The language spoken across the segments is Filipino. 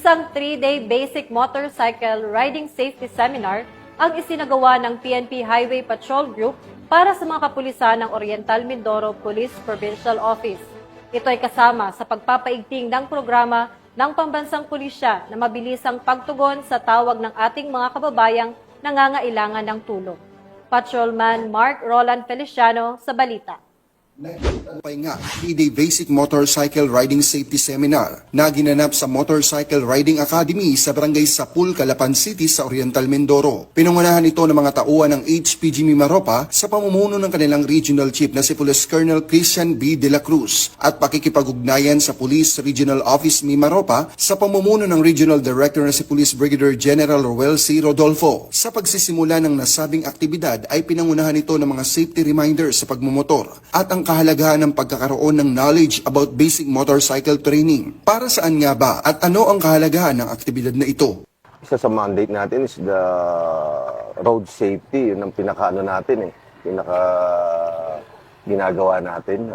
Isang 3-day basic motorcycle riding safety seminar ang isinagawa ng PNP Highway Patrol Group para sa mga kapulisan ng Oriental Mindoro Police Provincial Office. Ito ay kasama sa pagpapaigting ng programa ng pambansang pulisya na mabilisang pagtugon sa tawag ng ating mga kababayang nangangailangan ng tulong. Patrolman Mark Roland Feliciano sa balita. Upay nga, 3-day basic motorcycle riding safety seminar na ginanap sa Motorcycle Riding Academy sa Barangay Sapul, Calapan City sa Oriental Mindoro. Pinangunahan ito ng mga tauhan ng HPG Mimaropa sa pamumuno ng kanilang regional chief na si Police Colonel Christian B. De La Cruz at pakikipag-ugnayan sa Police Regional Office Mimaropa sa pamumuno ng Regional Director na si Police Brigadier General Roel C. Rodolfo. Sa pagsisimula ng nasabing aktibidad ay pinangunahan ito ng mga safety reminders sa pagmumotor at ang kahalagahan ng pagkakaroon ng knowledge about basic motorcycle training. Para saan nga ba at ano ang kahalagahan ng aktibidad na ito? Isa sa mandate natin is the road safety. Yun ang pinaka-ano natin pinaka ginagawa natin.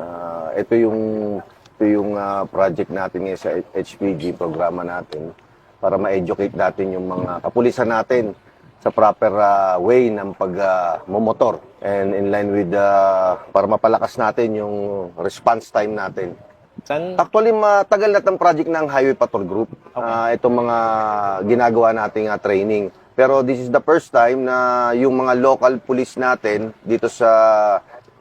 Ito yung project natin ngayon sa HPG, programa natin, para ma-educate natin yung mga kapulisan natin sa proper way ng pagmumotor and in line with para mapalakas natin yung response time natin. Actually, matagal na itong project ng Highway Patrol Group. Itong mga ginagawa nating training. Pero this is the first time na yung mga local police natin dito sa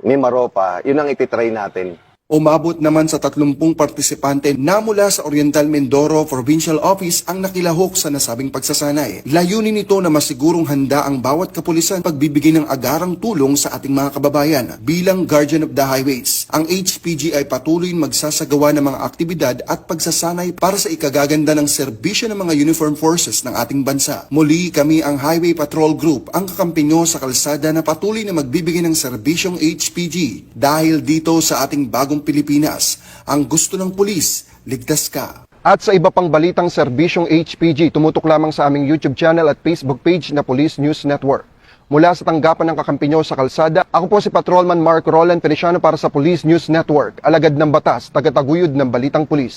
Mimaropa, yun ang ititrain natin. Umabot naman sa 30 partisipante na mula sa Oriental Mindoro Provincial Office ang nakilahok sa nasabing pagsasanay. Layunin nito na masigurong handa ang bawat kapulisan pagbibigay ng agarang tulong sa ating mga kababayan bilang Guardian of the Highways. Ang HPG ay patuloy magsasagawa ng mga aktibidad at pagsasanay para sa ikagaganda ng serbisyo ng mga uniform forces ng ating bansa. Muli kami ang Highway Patrol Group, ang kakampi nyo sa kalsada na patuloy na magbibigay ng serbisyong HPG. Dahil dito sa ating bagong Pilipinas, ang gusto ng pulis, ligtas ka. At sa iba pang balitang serbisyong HPG, tumutok lamang sa aming YouTube channel at Facebook page na Police News Network. Mula sa tanggapan ng kakampi nyo sa kalsada, ako po si Patrolman Mark Roland Feliciano para sa Police News Network, alagad ng batas, tagataguyod ng balitang pulis.